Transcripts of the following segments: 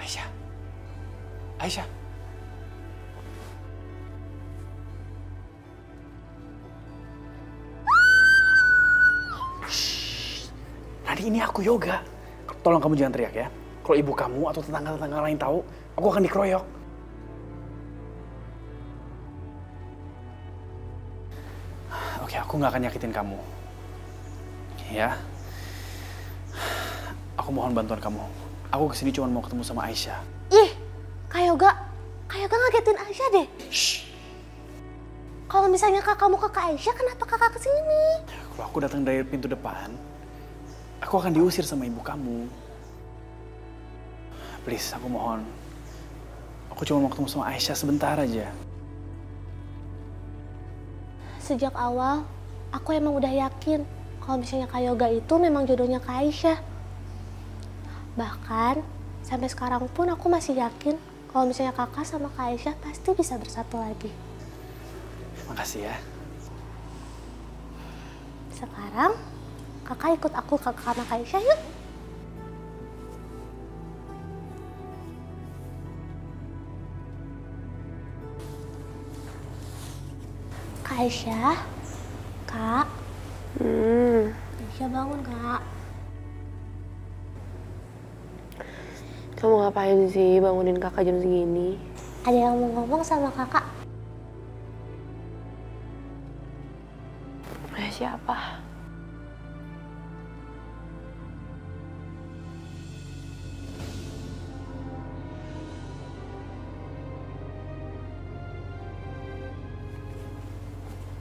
Aisyah. Aisyah. Shh. Nadi, ini aku Yoga. Tolong kamu jangan teriak ya. Kalau ibu kamu atau tetangga-tetangga lain tahu, aku akan dikeroyok. Oke, aku nggak akan nyakitin kamu. Ya. Aku mohon bantuan kamu. Aku kesini cuma mau ketemu sama Aisyah. Ih, Kak Yoga ngagetin Aisyah deh. Shh. Kalau misalnya kakak mau ke Kak Aisyah, kenapa kakak kesini? Kalau aku datang dari pintu depan, aku akan diusir sama ibu kamu. Please, aku mohon. Aku cuma mau ketemu sama Aisyah sebentar aja. Sejak awal, aku emang udah yakin kalau misalnya Kak Yoga itu memang jodohnya Kak Aisyah. Bahkan, sampai sekarang pun aku masih yakin kalau misalnya kakak sama Kak Aisyah pasti bisa bersatu lagi. Makasih ya. Sekarang, kakak ikut aku ke kamar Kak Aisyah yuk. Kak Aisyah, Kak. Aisyah bangun, Kak. Kamu ngapain sih bangunin kakak jam segini? Ada yang mau ngomong sama kakak. Siapa?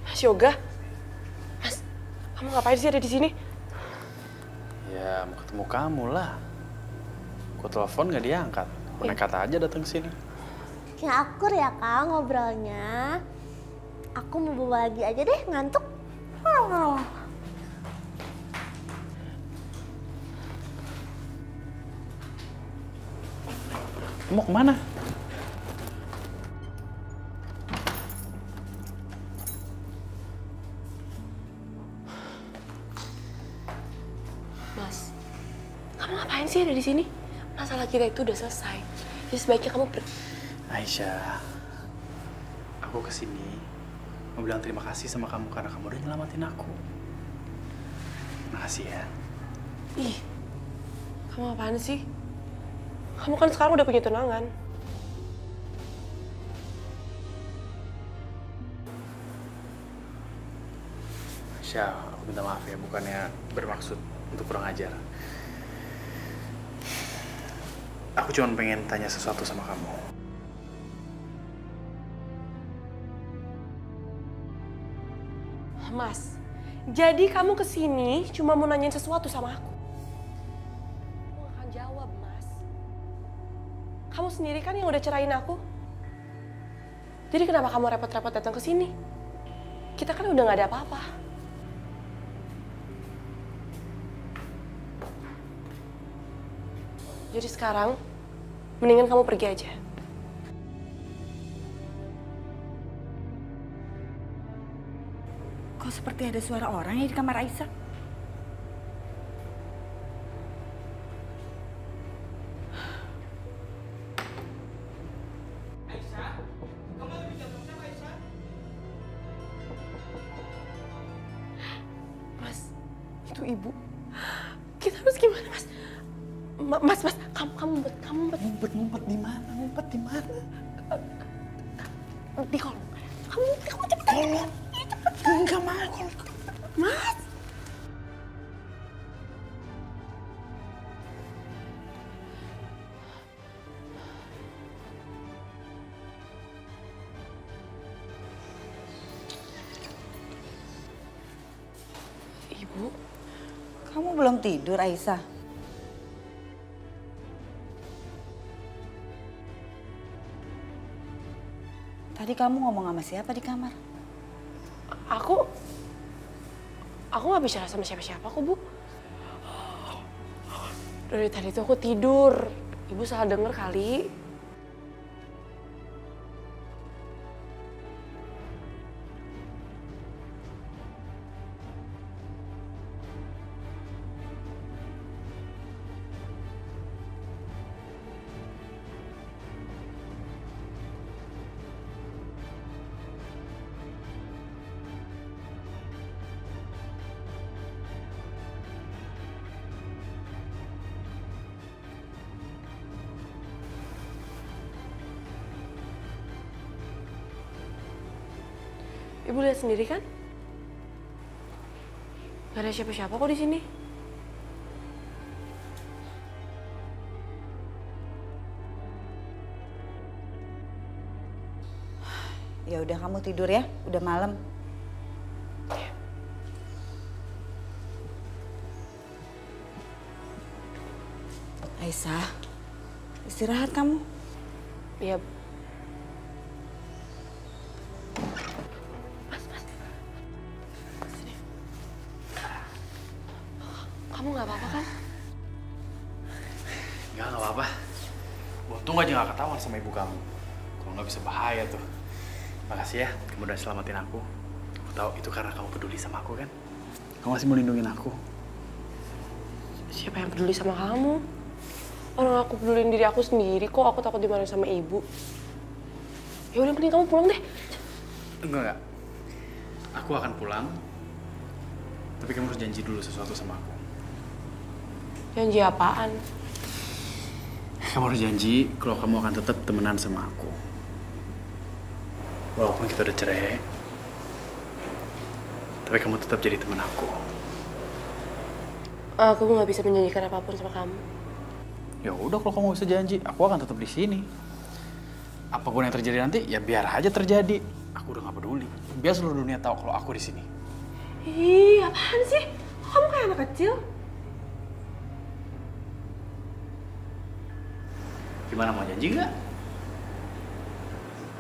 Mas Yoga? Mas, kamu ngapain sih ada di sini? Ya, mau ketemu kamu lah. Aku telepon nggak diangkat. Aku nekat aja datang ke sini. Ya akur ya, Kak, ngobrolnya. Aku mau bawa lagi aja deh, ngantuk. Mau kemana? Mas, kamu ngapain sih ada di sini? Masalah kita itu udah selesai. Jadi sebaiknya kamu pergi. Aisyah, aku kesini mau bilang terima kasih sama kamu karena kamu udah nyelamatin aku. Makasih ya. Ih, kamu apaan sih? Kamu kan sekarang udah punya tunangan. Aisyah, aku minta maaf ya, bukannya bermaksud untuk kurang ajar. Aku cuma pengen tanya sesuatu sama kamu. Mas, jadi kamu kesini cuma mau nanyain sesuatu sama aku? Aku gak akan jawab, Mas. Kamu sendiri kan yang udah cerain aku. Jadi kenapa kamu repot-repot datang ke sini? Kita kan udah gak ada apa-apa. Jadi sekarang, mendingan kamu pergi aja. Kok seperti ada suara orang ya di kamar Aisyah? Aisyah, kamu lagi bicara sama siapa, Aisyah? Mas, itu ibu. Kita harus gimana, Mas? Mas, kamu Ngumpet di mana? Ngumpet di mana? di kolong. Kamu cepet. Kolong. Enggak mau. Mas. Ibu, Kamu belum tidur, Aisyah? Tadi kamu ngomong sama siapa di kamar? aku nggak bicara sama siapa-siapa kok, Bu. Dari tadi tuh aku tidur. Ibu salah denger kali. Ibu lihat sendiri kan? Gak ada siapa-siapa kok di sini. Ya udah kamu tidur ya, udah malam. Aisyah, istirahat kamu. Iya. Sini. Kamu nggak apa-apa kan? Nggak apa-apa. Untung aja nggak ketahuan sama ibu kamu. Kalau nggak bisa bahaya tuh. Makasih ya, kamu udah selamatin aku. Aku tahu itu karena kamu peduli sama aku kan. Kamu masih melindungi aku. Siapa yang peduli sama kamu? Orang aku peduliin diri aku sendiri kok. Aku takut dimarahin sama ibu. Ya udah, mending kamu pulang deh. Enggak. Aku akan pulang. Tapi kamu harus janji dulu sesuatu sama aku. Janji apaan? Kamu harus janji kalau kamu akan tetap temenan sama aku. Walaupun kita udah cerai, tapi kamu tetap jadi teman aku. Aku nggak bisa menjanjikan apapun sama kamu. Ya udah, kalau kamu bisa janji, aku akan tetap di sini. Apapun yang terjadi nanti, ya biar aja terjadi. Aku udah nggak peduli. Biar seluruh dunia tahu kalau aku di sini. Ih, apaan sih? Kok kamu kayak anak kecil? Gimana, mau janji nggak?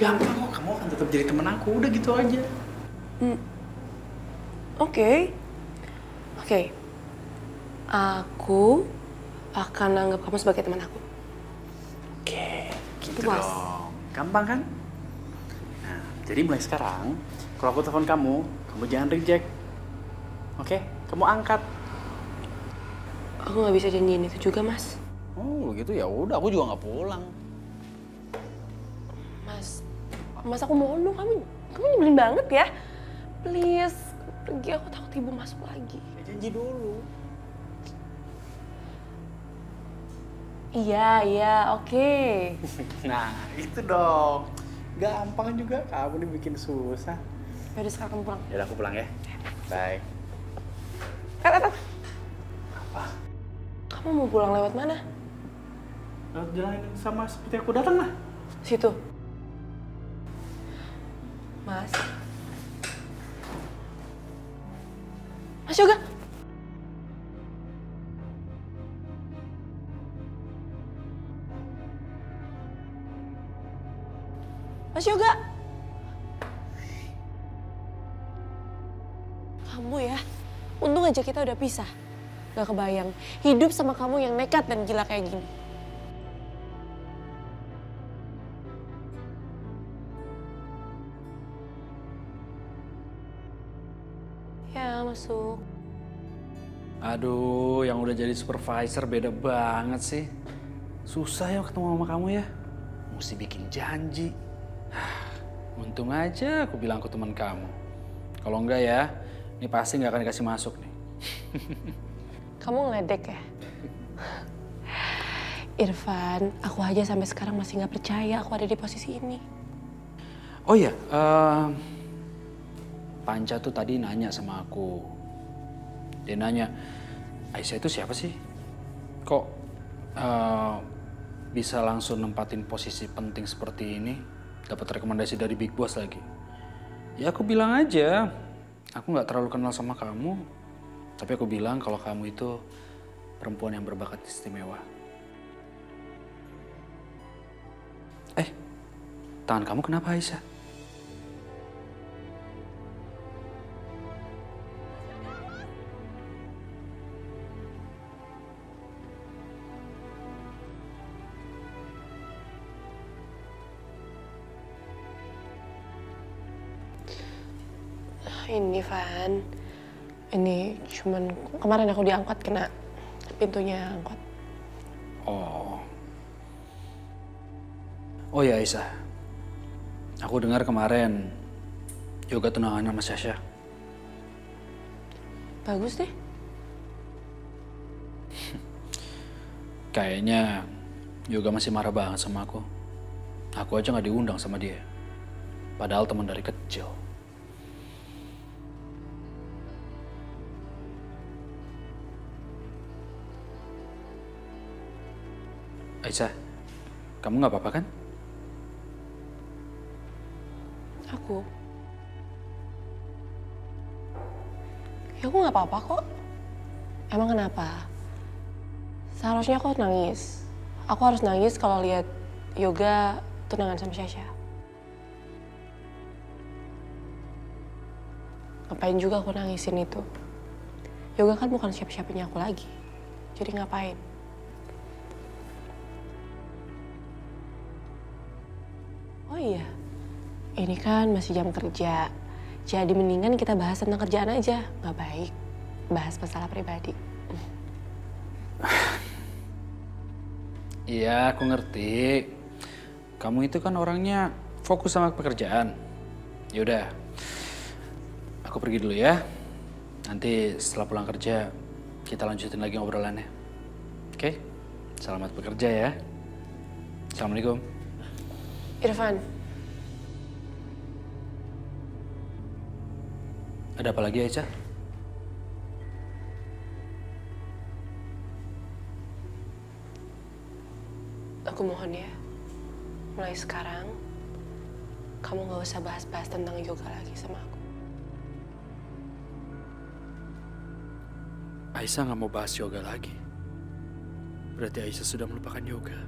Gampang kok, kamu akan tetap jadi teman aku. Udah gitu aja. Oke. Aku akan anggap kamu sebagai teman aku. Oke, gitu Mas. dong. Gampang kan? Nah, jadi mulai sekarang, kalau aku telepon kamu jangan reject. Oke? Kamu angkat. Aku nggak bisa janjiin itu juga, Mas. Oh, gitu ya udah, aku juga nggak pulang. Mas aku mohon dong, kamu nyebelin banget ya. Please, pergi, aku takut ibu masuk lagi. Ya, janji dulu. Iya, oke. Nah, itu dong. Gampang juga, kamu nih bikin susah. Yaudah, sekarang kamu pulang. Ya, aku pulang ya. Bye. Apa? Kamu mau pulang lewat mana? Lewat jalan sama seperti aku datang lah. Situ. Mas Yoga. Mas Yoga. Kamu ya, untung aja kita udah pisah. Gak kebayang, hidup sama kamu yang nekat dan gila kayak gini. Ya, masuk. Aduh, yang udah jadi supervisor beda banget sih. Susah ya ketemu sama kamu ya. Mesti bikin janji. Untung aja aku bilang ke teman kamu. Kalau enggak ya, ini pasti nggak akan dikasih masuk nih. Kamu ngeledek ya? Irfan, aku aja sampai sekarang masih nggak percaya aku ada di posisi ini. Oh iya, Panca tuh tadi nanya sama aku. Dia nanya, Aisyah itu siapa sih? Kok bisa langsung nempatin posisi penting seperti ini? Dapat rekomendasi dari Big Boss lagi. Ya aku bilang aja, aku nggak terlalu kenal sama kamu. Tapi aku bilang kalau kamu itu perempuan yang berbakat istimewa. Tangan kamu kenapa, Aisyah? Ini, Van. Ini cuman kemarin aku diangkut kena pintunya angkot. Oh ya, Aisyah. Aku dengar kemarin Yoga tunangan sama Sasha. Bagus deh. Kayaknya Yoga masih marah banget sama aku. Aku aja nggak diundang sama dia. Padahal teman dari kecil. Aisyah, kamu nggak apa-apa kan? Aku? Ya aku nggak apa-apa kok. Emang kenapa? Seharusnya aku nangis. Aku harus nangis kalau lihat Yoga tunangan sama Sasha. Ngapain juga aku nangisin itu? Yoga kan bukan siapa-siapanya aku lagi. Jadi ngapain? Oh iya, ini kan masih jam kerja. Jadi mendingan kita bahas tentang kerjaan aja. Nggak baik bahas masalah pribadi. Iya, aku ngerti. Kamu itu kan orangnya fokus sama pekerjaan. Yaudah, aku pergi dulu ya. Nanti setelah pulang kerja, kita lanjutin lagi ngobrolannya. Oke? Selamat bekerja ya. Assalamualaikum. Irfan, Ada apa lagi, Aisyah? aku mohon ya, mulai sekarang kamu nggak usah bahas-bahas tentang yoga lagi sama aku. Aisyah nggak mau bahas yoga lagi. Berarti Aisyah sudah melupakan yoga.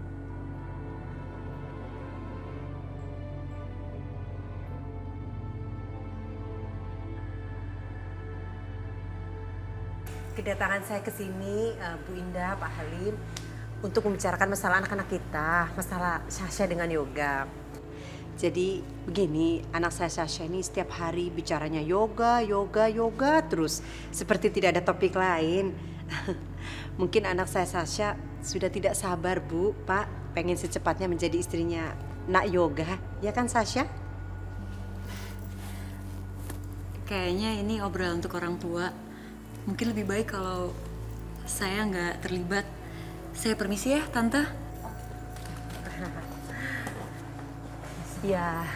Kedatangan saya ke sini, Bu Indah, Pak Halim, untuk membicarakan masalah anak-anak kita, masalah Sasha dengan yoga. Jadi begini, anak saya Sasha ini setiap hari bicaranya yoga terus, seperti tidak ada topik lain. Mungkin anak saya Sasha sudah tidak sabar, Bu, Pak, pengen secepatnya menjadi istrinya Nak Yoga, ya kan Sasha? Kayaknya ini obrolan untuk orang tua. Mungkin lebih baik kalau saya nggak terlibat. Saya permisi ya, Tante. Ya,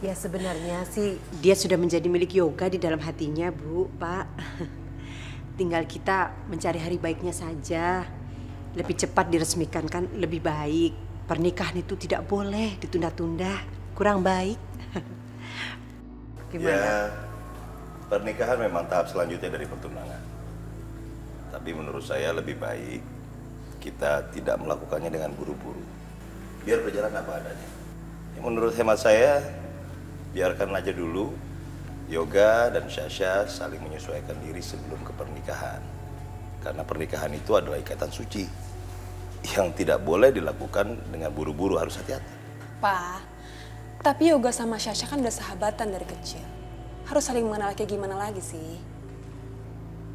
ya sebenarnya sih dia sudah menjadi milik yoga di dalam hatinya, Bu, Pak. Tinggal kita mencari hari baiknya saja. Lebih cepat diresmikan kan lebih baik. Pernikahan itu tidak boleh ditunda-tunda, kurang baik. Gimana? Ya, pernikahan memang tahap selanjutnya dari pertunangan. Tapi menurut saya lebih baik kita tidak melakukannya dengan buru-buru. Biar berjalan apa adanya. Ya, menurut hemat saya, biarkan aja dulu Yoga dan Sasha saling menyesuaikan diri sebelum ke pernikahan. Karena pernikahan itu adalah ikatan suci yang tidak boleh dilakukan dengan buru-buru, harus hati-hati. Pak, tapi Yoga sama Sasha kan udah sahabatan dari kecil. Harus saling mengenal kayak gimana lagi sih?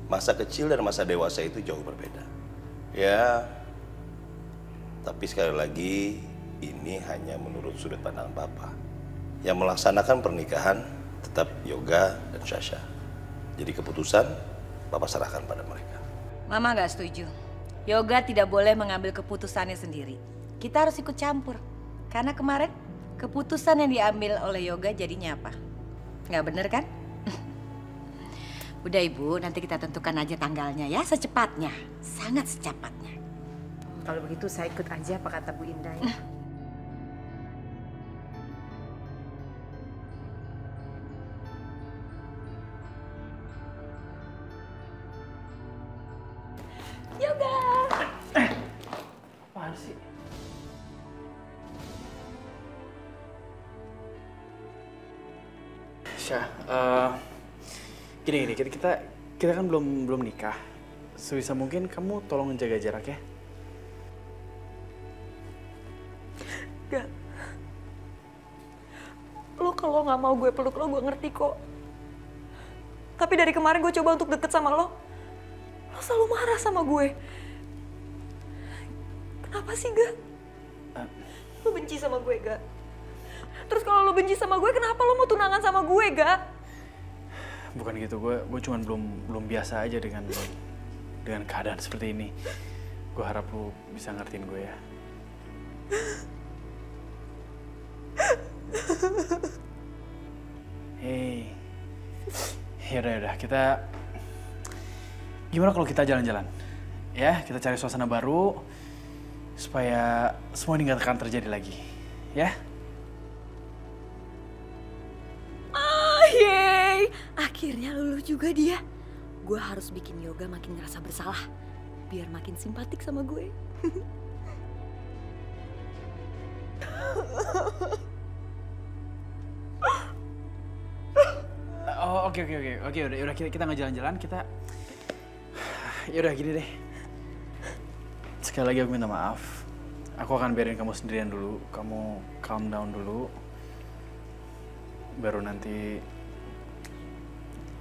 Masa kecil dan masa dewasa itu jauh berbeda. Ya, tapi sekali lagi ini hanya menurut sudut pandang Papa. Yang melaksanakan pernikahan tetap Yoga dan Sasha. Jadi keputusan Papa serahkan pada mereka. Mama nggak setuju. Yoga tidak boleh mengambil keputusannya sendiri. Kita harus ikut campur. Karena kemarin keputusan yang diambil oleh Yoga jadinya apa? Nggak bener kan? Udah Ibu, nanti kita tentukan aja tanggalnya ya, secepatnya. Sangat secepatnya. Kalau begitu saya ikut aja apa kata Bu Indah ya. Yoga! Apaan sih? Syah, gini, kita kan belum nikah. Sebisa mungkin kamu tolong jaga jarak ya. Gak. Lo kalau nggak mau gue peluk lo, gue ngerti kok. Tapi dari kemarin gue coba untuk deket sama lo selalu marah sama gue. Kenapa sih, Ga? Lo benci sama gue, Ga? Terus kalau lo benci sama gue, kenapa lo mau tunangan sama gue, Ga? Bukan gitu, gue cuman belum biasa aja dengan keadaan seperti ini. Gue harap lu bisa ngertiin gue ya. Hei, yaudah, gimana kalau kita jalan-jalan? Ya, kita cari suasana baru, supaya semua ini nggak akan terjadi lagi, ya? Yeay, akhirnya luluh juga dia. Gue harus bikin Yoga makin ngerasa bersalah, biar makin simpatik sama gue. Oh, oke, udah kita nggak jalan-jalan, kita... Yaudah gini deh. Sekali lagi aku minta maaf. Aku akan biarin kamu sendirian dulu, kamu calm down dulu. Baru nanti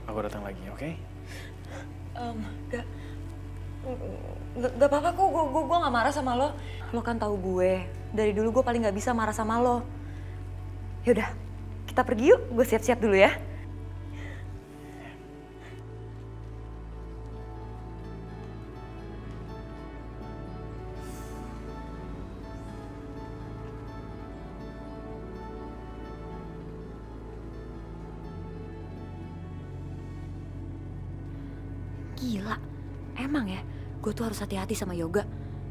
aku datang lagi, oke? Gak apa-apa kok, gue gak marah sama lo. Lo kan tahu gue, dari dulu gue paling gak bisa marah sama lo. Yaudah, kita pergi yuk, gue siap-siap dulu ya. Gila, emang ya, gue tuh harus hati-hati sama Yoga.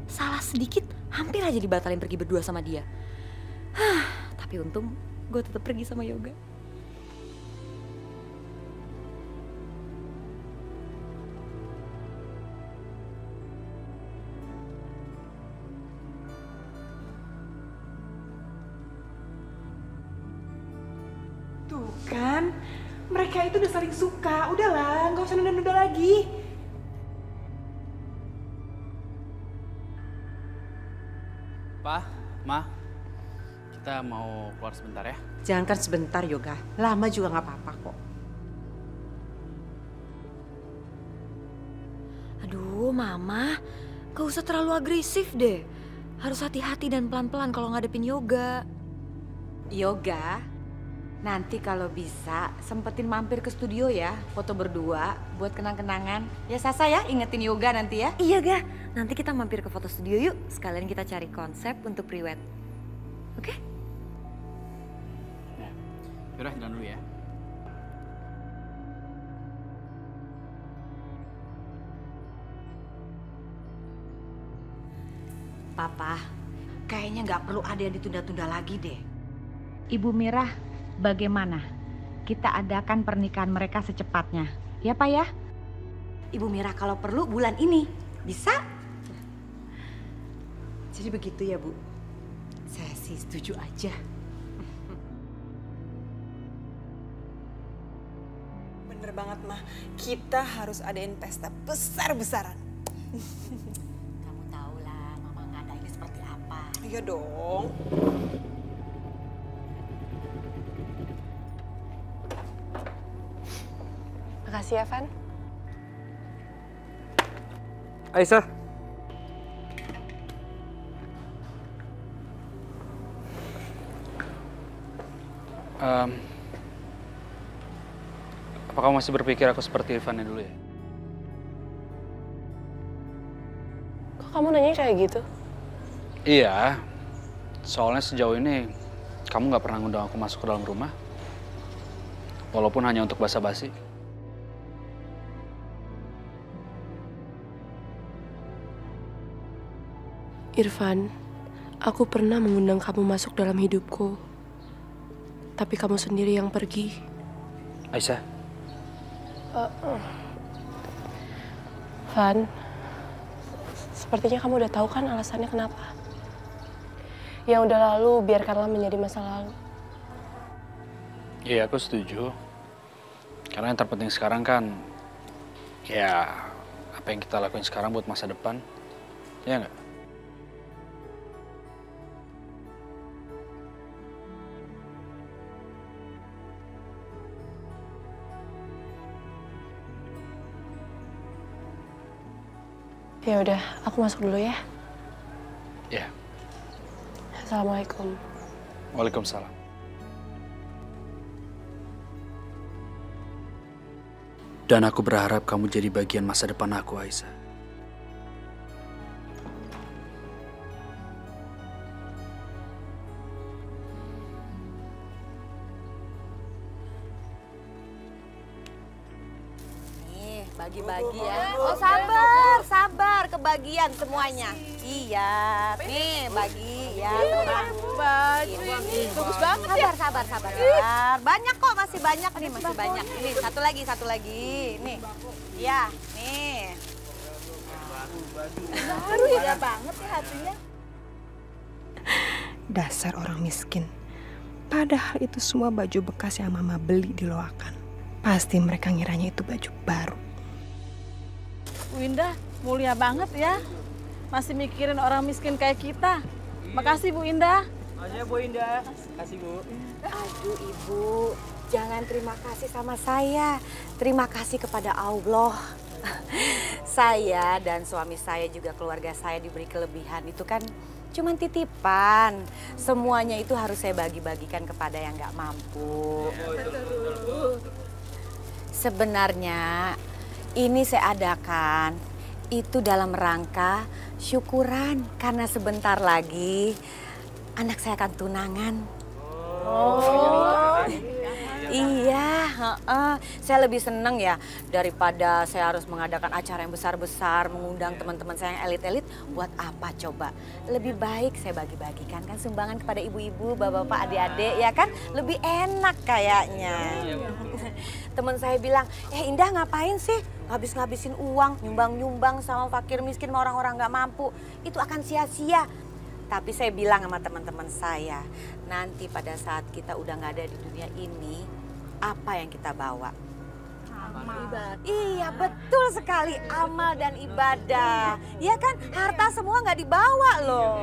Salah sedikit, hampir aja dibatalin pergi berdua sama dia. Tapi untung gue tetap pergi sama Yoga. Tuh kan, mereka itu udah saling suka. Udahlah, nggak usah nunda-nunda lagi. Pa, Ma, kita mau keluar sebentar ya? Jangankan sebentar Yoga, lama juga nggak apa-apa kok. Aduh, Mama, gak usah terlalu agresif deh. Harus hati-hati dan pelan-pelan kalau ngadepin Yoga. Yoga, nanti kalau bisa sempetin mampir ke studio ya, foto berdua buat kenang-kenangan. Ya Sasa ya, ingetin Yoga nanti ya. Iya, Ga. Nanti kita mampir ke foto studio yuk. Sekalian kita cari konsep untuk pre-wed. Oke? Ya. Yaudah, jalan dulu ya. Papa, kayaknya nggak perlu ada yang ditunda-tunda lagi deh. Ibu Mirah, bagaimana? Kita adakan pernikahan mereka secepatnya. Ya Pak ya? Ibu Mirah kalau perlu bulan ini. Bisa? Jadi begitu ya Bu? Saya sih setuju aja. Bener banget, Mah. Kita harus adain pesta besar-besaran. Kamu tahu lah Mama ngadainnya seperti apa. Iya dong. Makasih ya, Van. Aisyah. Apa kamu masih berpikir aku seperti Ivannya dulu ya? Kok kamu nanya kayak gitu? Iya, soalnya sejauh ini kamu nggak pernah ngundang aku masuk ke dalam rumah. Walaupun hanya untuk basa-basi. Irfan, aku pernah mengundang kamu masuk dalam hidupku. Tapi kamu sendiri yang pergi. Aisyah. Van, sepertinya kamu udah tahu kan alasannya kenapa. Yang udah lalu biarkanlah menjadi masa lalu. Iya, aku setuju. Karena yang terpenting sekarang kan, ya apa yang kita lakuin sekarang buat masa depan, ya nggak? Ya udah, aku masuk dulu ya. Ya. Assalamualaikum. Waalaikumsalam. Dan aku berharap kamu jadi bagian masa depan aku, Aisyah. Nih, bagi-bagi ya. Oh sabar, sabar. kebagian semuanya. Iya, nih bagi ya. Baju ini bagus banget ya. Sabar. Banyak kok, masih banyak nih, masih banyak. Ini satu lagi. Nih. Iya, nih. Baru ya banget ya hatinya. Dasar orang miskin. Padahal itu semua baju bekas yang Mama beli di Loakan. Pasti mereka ngiranya itu baju baru. Bu Indah, mulia banget ya. Masih mikirin orang miskin kayak kita. Makasih Bu Indah. Makasih ya Bu Indah. Makasih Bu. Aduh Ibu, jangan terima kasih sama saya. Terima kasih kepada Allah. Saya dan suami saya juga keluarga saya diberi kelebihan itu kan cuman titipan. Semuanya itu harus saya bagi-bagikan kepada yang nggak mampu. Sebenarnya ini saya adakan itu dalam rangka syukuran karena sebentar lagi anak saya akan tunangan. Iya, saya lebih seneng ya daripada saya harus mengadakan acara yang besar-besar, mengundang teman-teman saya yang elit-elit. Buat apa coba? Lebih baik saya bagi-bagikan kan sumbangan kepada ibu-ibu, bapak-bapak, adik-adik ya kan? Lebih enak kayaknya. Teman saya bilang, Indah ngapain sih ngabis-ngabisin uang, nyumbang-nyumbang sama fakir miskin sama orang-orang nggak mampu. Itu akan sia-sia. Tapi saya bilang sama teman-teman saya, nanti pada saat kita udah nggak ada di dunia ini, apa yang kita bawa? Amal. Iya betul sekali, amal dan ibadah. Ya kan, harta semua nggak dibawa loh.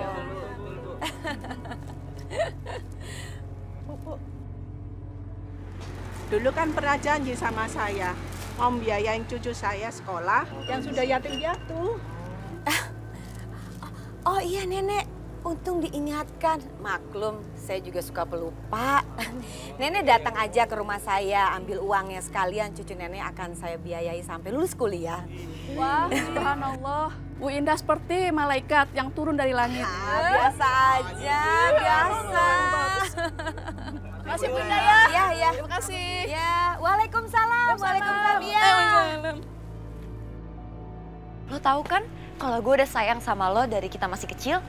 Dulu kan pernah janji sama saya, mau biayain cucu saya sekolah yang sudah yatim piatu. Oh iya Nenek. Untung diingatkan, maklum saya juga suka pelupa. Nenek datang aja ke rumah saya, ambil uangnya sekalian, cucu nenek akan saya biayai sampai lulus kuliah. Wah, subhanallah. Bu Indah seperti malaikat yang turun dari langit. Biasa aja, biasa. Terima kasih Bu Indah ya. Iya. Terima kasih. Ya, waalaikumsalam. Waalaikumsalam. Ya. Lo tahu kan kalau gue udah sayang sama lo dari kita masih kecil?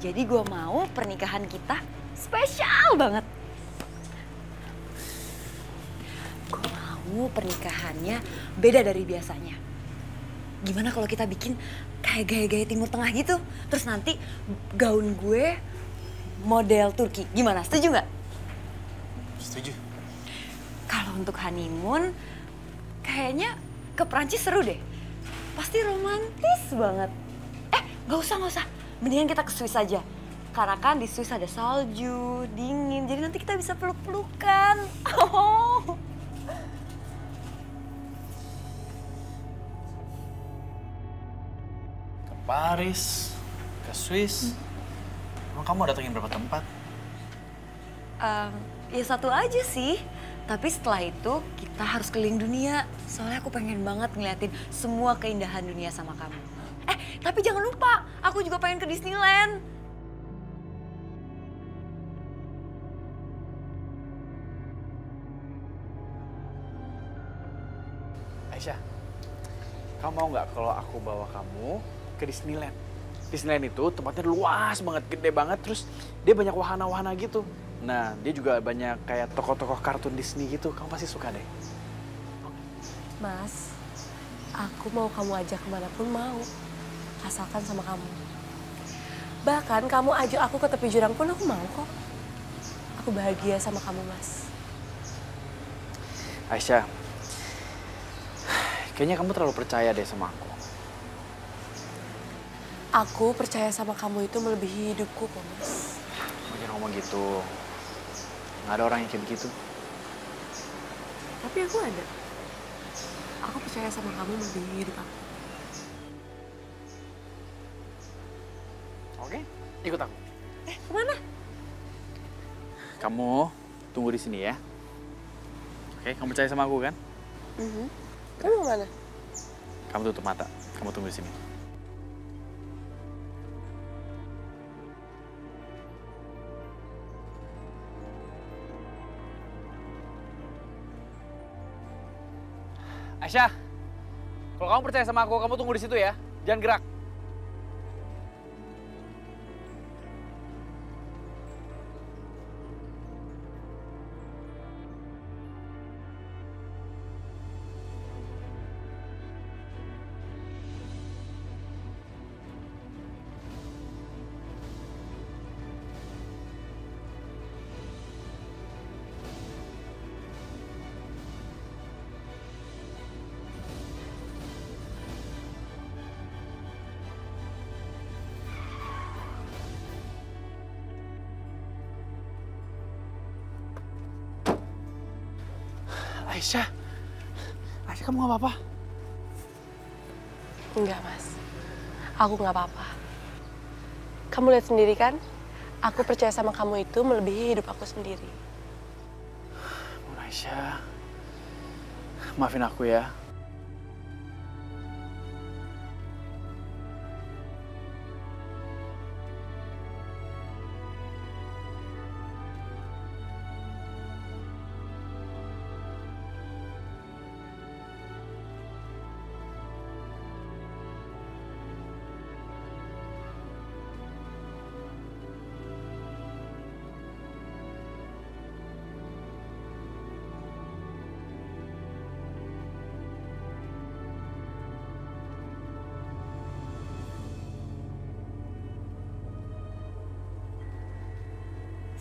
Jadi gue mau pernikahan kita spesial banget. Gue mau pernikahannya beda dari biasanya. Gimana kalau kita bikin kayak gaya-gaya Timur Tengah gitu? Terus nanti gaun gue model Turki. Gimana? Setuju nggak? Setuju. Kalau untuk honeymoon, kayaknya ke Prancis seru deh. Pasti romantis banget. Nggak usah. Mendingan kita ke Swiss aja. Karena kan di Swiss ada salju, dingin. Jadi nanti kita bisa peluk-pelukan. Oh. Ke Paris, ke Swiss. Emang kamu datengin berapa tempat? Ya satu aja sih. Tapi setelah itu kita harus keliling dunia. Soalnya aku pengen banget ngeliatin semua keindahan dunia sama kamu. Tapi jangan lupa, aku juga pengen ke Disneyland. Aisyah, kamu mau nggak kalau aku bawa kamu ke Disneyland? Disneyland itu tempatnya luas banget, gede banget, terus dia banyak wahana-wahana gitu. Nah, dia juga banyak kayak tokoh-tokoh kartun Disney gitu, kamu pasti suka deh. Mas, aku mau kamu ajak kemanapun mau. Asalkan sama kamu. Bahkan kamu ajak aku ke tepi jurang pun aku mau kok. Aku bahagia sama kamu, Mas. Aisyah, kayaknya kamu terlalu percaya deh sama aku. Aku percaya sama kamu itu melebihi hidupku kok, Mas. Jangan ngomong gitu. Nggak ada orang yang kayak begitu. Tapi aku ada. Aku percaya sama kamu melebihi hidup aku. Oke, ikut aku. Kemana? Kamu tunggu di sini ya. Oke, kamu percaya sama aku kan? Kamu kemana? Kamu tutup mata, kamu tunggu di sini. Aisyah, kalau kamu percaya sama aku, kamu tunggu di situ ya. Jangan gerak. Aisyah. Aisyah, kamu gak apa-apa? Enggak, Mas. Aku nggak apa-apa. Kamu lihat sendiri kan? Aku percaya sama kamu itu melebihi hidup aku sendiri. Aisyah, maafin aku ya.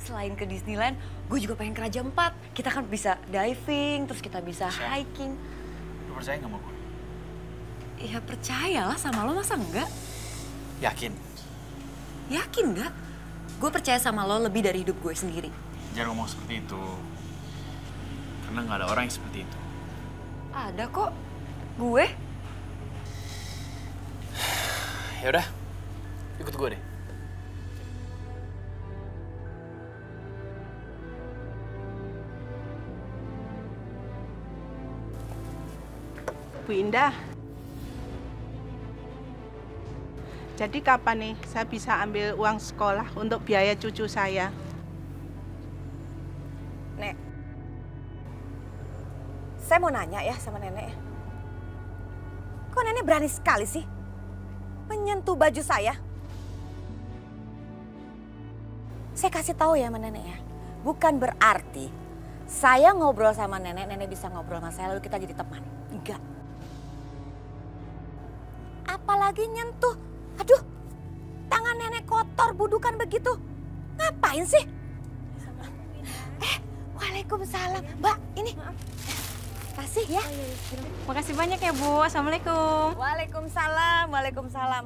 Selain ke Disneyland, gue juga pengen ke Raja Empat. Kita kan bisa diving, terus kita bisa hiking. Lu percaya nggak sama gue? Ya percayalah sama lo, masa enggak? Yakin? Yakin nggak? Gue percaya sama lo lebih dari hidup gue sendiri. Jangan ngomong seperti itu. Karena nggak ada orang yang seperti itu. Ada kok. Gue? Ya udah, ikut gue deh. Bu Indah, jadi kapan nih saya bisa ambil uang sekolah untuk biaya cucu saya? Nek, saya mau nanya ya sama nenek. Kok nenek berani sekali sih menyentuh baju saya? Saya kasih tahu ya sama nenek ya, bukan berarti saya ngobrol sama nenek, nenek bisa ngobrol sama saya lalu kita jadi teman. Enggak. Apalagi nyentuh. Aduh, tangan nenek kotor, budukan begitu. Ngapain sih? Waalaikumsalam. Mbak, ini. Kasih ya. Makasih banyak ya, Bu. Assalamualaikum. Waalaikumsalam, waalaikumsalam.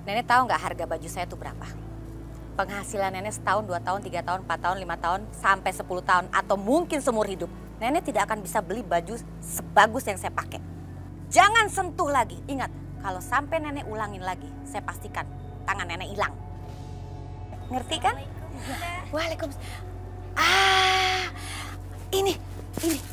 Nenek tahu nggak harga baju saya itu berapa? Penghasilan nenek setahun, 2 tahun, 3 tahun, 4 tahun, 5 tahun, sampai 10 tahun. Atau mungkin seumur hidup. Nenek tidak akan bisa beli baju sebagus yang saya pakai. Jangan sentuh lagi. Ingat, kalau sampai nenek ulangin lagi, saya pastikan tangan nenek hilang. Ngerti kan? Waalaikumsalam. Ini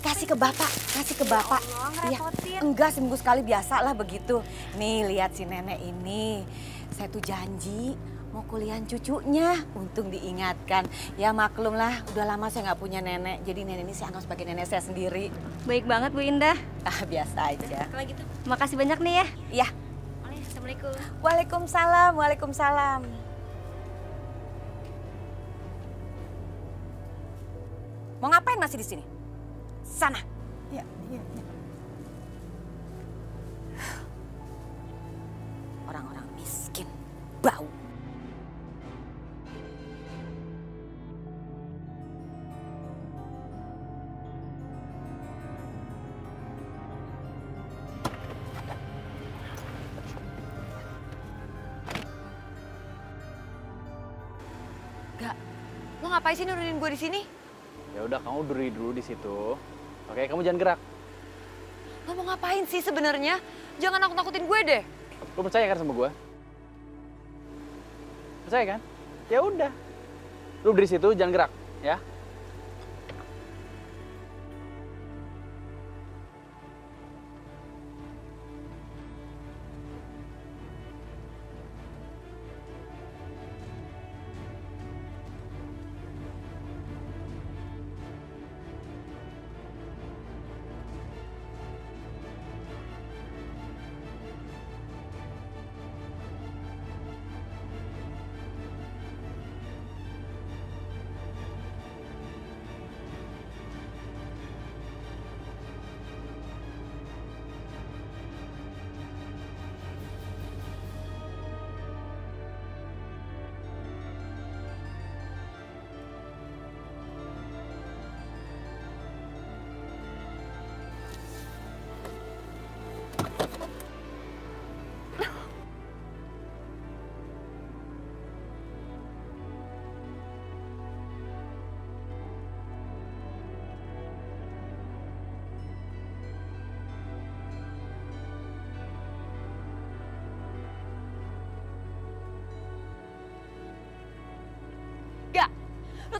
kasih ke bapak, kasih ke bapak. Iya, enggak seminggu sekali biasa lah begitu. Nih lihat si nenek ini, saya tuh janji mau kuliahan cucunya, untung diingatkan. Ya maklum lah, udah lama saya nggak punya nenek, jadi nenek ini saya anggap sebagai nenek saya sendiri. Baik banget Bu Indah. Biasa aja. Kalau gitu, makasih banyak nih ya. Iya. Assalamualaikum. Waalaikumsalam, waalaikumsalam. Mau ngapain masih di sini? Sana. Iya. Orang-orang miskin, bau. Gak, lo ngapain sih nurunin gue di sini? Ya udah, kamu berdiri dulu di situ. Oke, kamu jangan gerak. Lo mau ngapain sih sebenarnya? Jangan nakut-nakutin gue deh. Lo percaya kan sama gue? Percaya kan? Ya udah. Lu berdiri situ, jangan gerak, ya.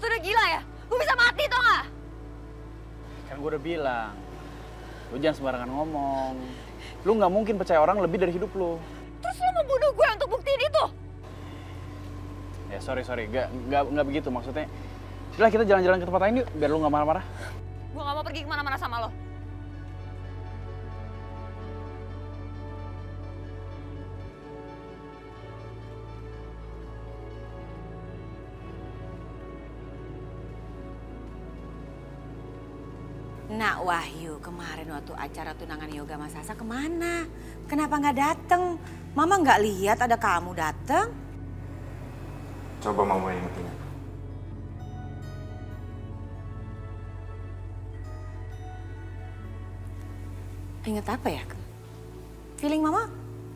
tuh udah gila ya? Gue bisa mati tau gak? Kan gue udah bilang, lu jangan sembarangan ngomong. Lu nggak mungkin percaya orang lebih dari hidup lu. Terus lu mau bunuh gue untuk buktiin itu? Ya sorry, nggak begitu maksudnya. Udah kita jalan-jalan ke tempat lain yuk, biar lu nggak marah-marah. Gue gak mau pergi kemana-mana sama lo. Nak Wahyu, kemarin waktu acara tunangan yoga Mas Sasa kemana? Kenapa nggak dateng? Mama nggak lihat ada kamu dateng? Coba Mama inget-inget. Ingat apa ya? Feeling Mama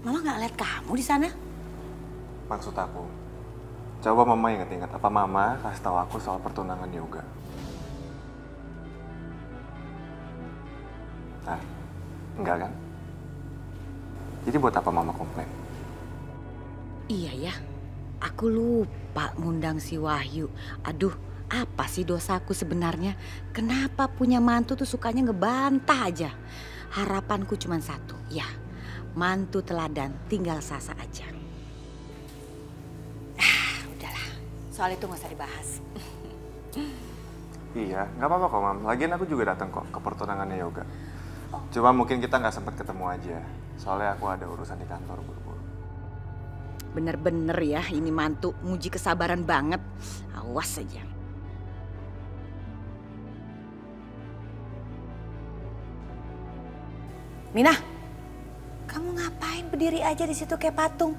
nggak lihat kamu di sana? Maksud aku, coba Mama inget-inget apa Mama kasih tahu aku soal pertunangan yoga. Nah, enggak kan? Jadi buat apa Mama komplain? Iya ya, aku lupa ngundang si Wahyu. Aduh, apa sih dosaku sebenarnya? Kenapa punya mantu tuh sukanya ngebantah aja? Harapanku cuma satu, ya mantu teladan tinggal Sasa aja. Udahlah, soal itu nggak usah dibahas. Iya, nggak apa-apa kok Mam. Lagian aku juga datang kok ke pertunangannya yoga. Cuma mungkin kita nggak sempat ketemu aja. Soalnya aku ada urusan di kantor buru-buru. Bener-bener ya, ini mantu nguji kesabaran banget. Awas aja. Mina, kamu ngapain berdiri aja di situ kayak patung?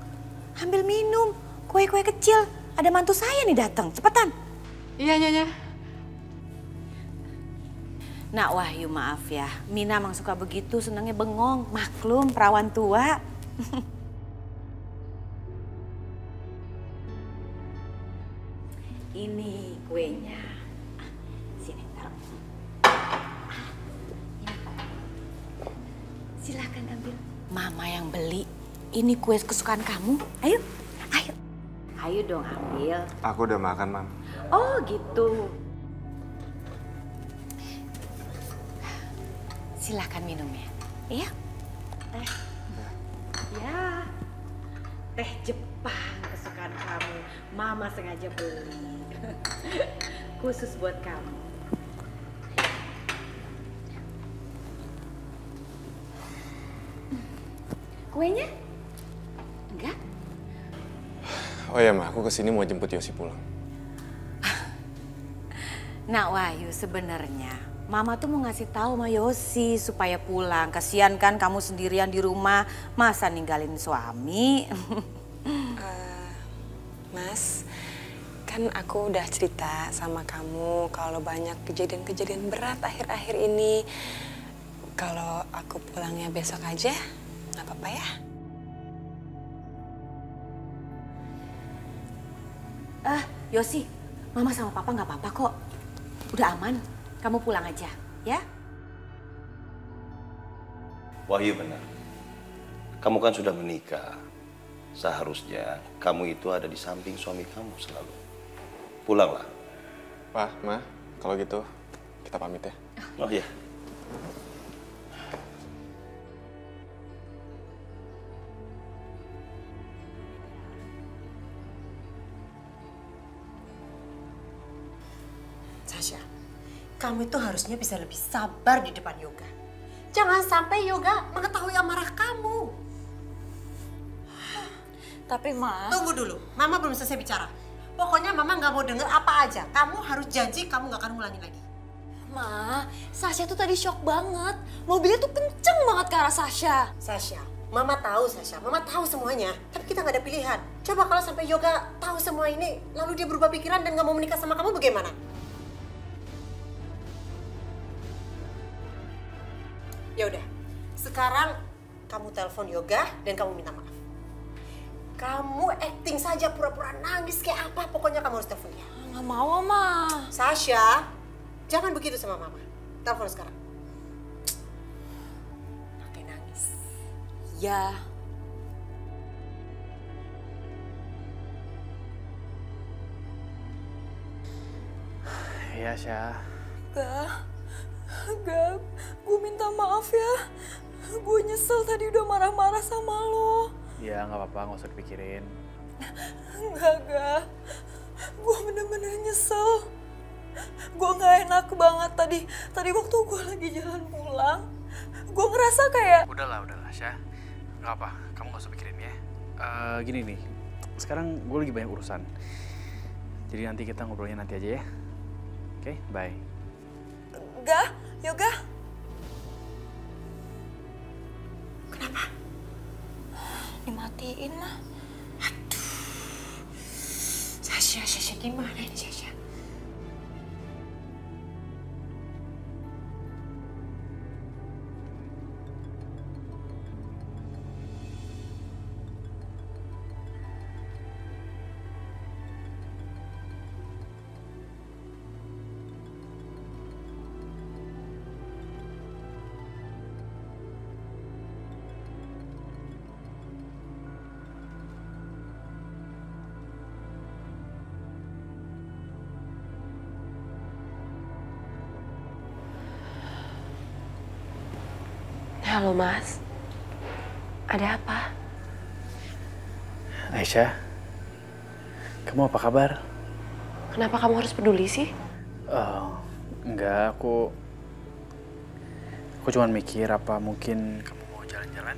Ambil minum, kue-kue kecil. Ada mantu saya nih datang, cepetan. Iya, Nyonya. Nak Wahyu maaf ya, Mina emang suka begitu, senangnya bengong. Maklum, perawan tua. Ini kuenya. Sini, taruh. Silakan ambil. Mama yang beli. Ini kue kesukaan kamu. Ayo, ayo. Ayo dong ambil. Aku udah makan, Mam. Oh gitu. Silakan minum ya. Iya. Teh. Ya. Teh Jepang kesukaan kamu. Mama sengaja beli. Khusus buat kamu. Kuenya? Enggak? Oh ya, Ma, aku kesini mau jemput Yosi pulang. Nak Wahyu, sebenarnya Mama tuh mau ngasih tahu sama Yosi supaya pulang. Kasian kan kamu sendirian di rumah, masa ninggalin suami? Mas, kan aku udah cerita sama kamu kalau banyak kejadian-kejadian berat akhir-akhir ini. Kalau aku pulangnya besok aja, nggak apa-apa ya? Yosi, Mama sama Papa nggak apa-apa kok. Udah aman, kamu pulang aja, ya? Wahyu benar. Kamu kan sudah menikah. Seharusnya kamu itu ada di samping suami kamu selalu. Pulanglah. Pak, Ma, kalau gitu kita pamit ya. Oh iya. Sasha, kamu itu harusnya bisa lebih sabar di depan Yoga. Jangan sampai Yoga mengetahui amarah kamu. Tapi Ma... Tunggu dulu, Mama belum selesai bicara. Pokoknya Mama nggak mau denger apa aja. Kamu harus janji kamu nggak akan ulangi lagi. Ma, Sasha tuh tadi shock banget. Mobilnya tuh kenceng banget ke arah Sasha. Sasha, Mama tahu Sasha, Mama tahu semuanya. Tapi kita nggak ada pilihan. Coba kalau sampai Yoga tahu semua ini, lalu dia berubah pikiran dan nggak mau menikah sama kamu, bagaimana? Ya udah, sekarang kamu telepon Yoga dan kamu minta maaf. Kamu acting saja pura-pura nangis kayak apa, pokoknya kamu harus telepon dia. Nggak mau, Ma. Sasha, jangan begitu sama Mama. Telepon sekarang. Pakai nangis. Ya. ya, Syah. Gak, gue minta maaf ya. Gue nyesel tadi udah marah-marah sama lo. Ya, nggak apa-apa, nggak usah dipikirin. Gak. Gue bener-bener nyesel. Gue gak enak banget tadi waktu gue lagi jalan pulang. Gue ngerasa kayak... Udahlah, Syah. Nggak apa, kamu nggak usah pikirin ya. Gini nih, sekarang gue lagi banyak urusan. Jadi nanti kita ngobrolnya nanti aja ya. Oke, bye. Yoga. Kenapa? Dimatiin mah. Aduh. Sasha gimana ini Sasha? Halo Mas, ada apa? Aisyah, kamu apa kabar? Kenapa kamu harus peduli sih? Enggak, aku cuma mikir apa mungkin kamu mau jalan-jalan?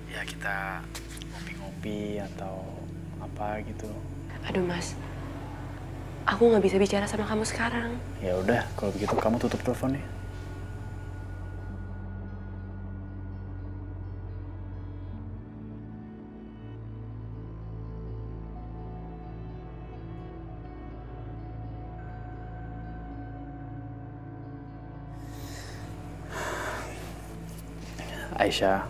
Ya kita ngopi-ngopi atau apa gitu. Aduh Mas, aku nggak bisa bicara sama kamu sekarang. Ya udah, kalau begitu kamu tutup teleponnya. Aisyah,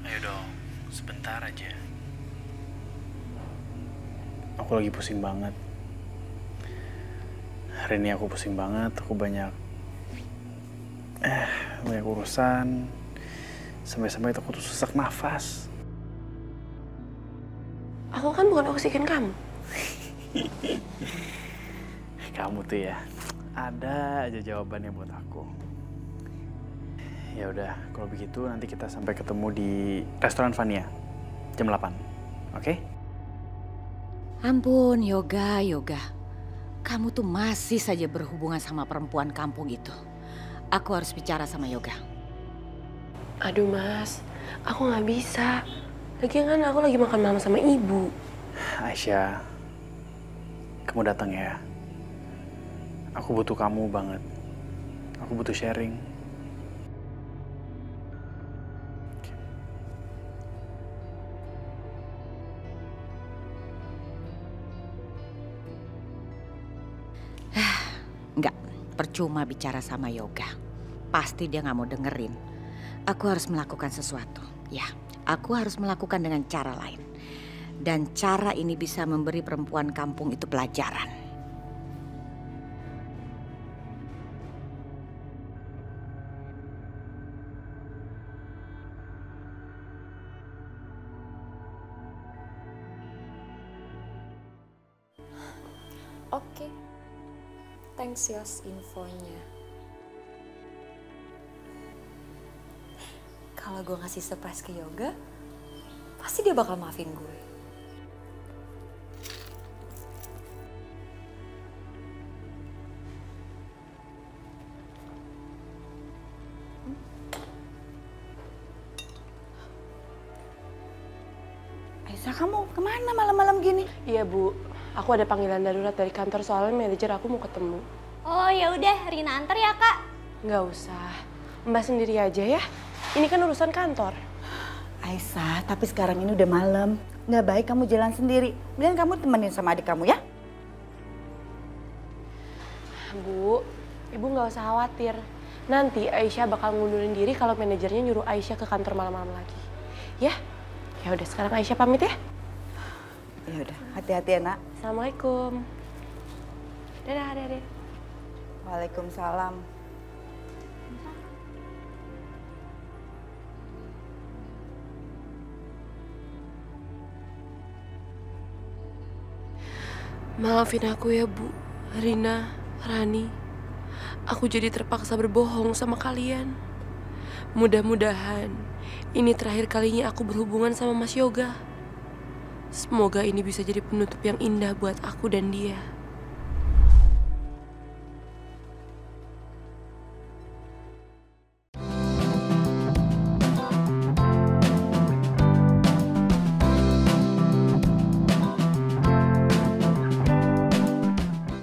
ayo dong, sebentar aja. Aku lagi pusing banget. Hari ini aku pusing banget, aku banyak urusan. Sampai-sampai aku tuh sesak nafas. Aku kan bukan oksigen kamu. Kamu tuh ya, ada aja jawabannya buat aku. Ya udah, kalau begitu nanti kita sampai ketemu di restoran Vania jam 8. Oke? Ampun, Yoga. Kamu tuh masih saja berhubungan sama perempuan kampung itu. Aku harus bicara sama Yoga. Aduh Mas, aku nggak bisa. Lagian kan aku lagi makan malam sama ibu. Aisyah, kamu datang ya. Aku butuh kamu banget. Aku butuh sharing. Enggak, percuma bicara sama Yoga. Pasti dia nggak mau dengerin. Aku harus melakukan sesuatu. Ya, aku harus melakukan dengan cara lain. Dan cara ini bisa memberi perempuan kampung itu pelajaran. Oke. Thanks Yos infonya. Kalau gue ngasih surprise ke Yoga, pasti dia bakal maafin gue. Aisyah, kamu kemana malam-malam gini? Iya Bu, aku ada panggilan darurat dari kantor soalnya manajer aku mau ketemu. Oh ya udah, Rina antar ya Kak. Nggak usah, Mbak sendiri aja ya. Ini kan urusan kantor. Aisyah, tapi sekarang ini udah malam. Nggak baik kamu jalan sendiri. Mending kamu temenin sama adik kamu ya. Bu, Ibu nggak usah khawatir. Nanti Aisyah bakal ngundurin diri kalau manajernya nyuruh Aisyah ke kantor malam-malam lagi. Ya? Ya udah, sekarang Aisyah pamit ya. Ya udah, hati-hati ya, Nak. Assalamualaikum. Dadah, Dede. Waalaikumsalam. Maafin aku ya Bu, Rina, Rani. Aku jadi terpaksa berbohong sama kalian. Mudah-mudahan ini terakhir kalinya aku berhubungan sama Mas Yoga. Semoga ini bisa jadi penutup yang indah buat aku dan dia.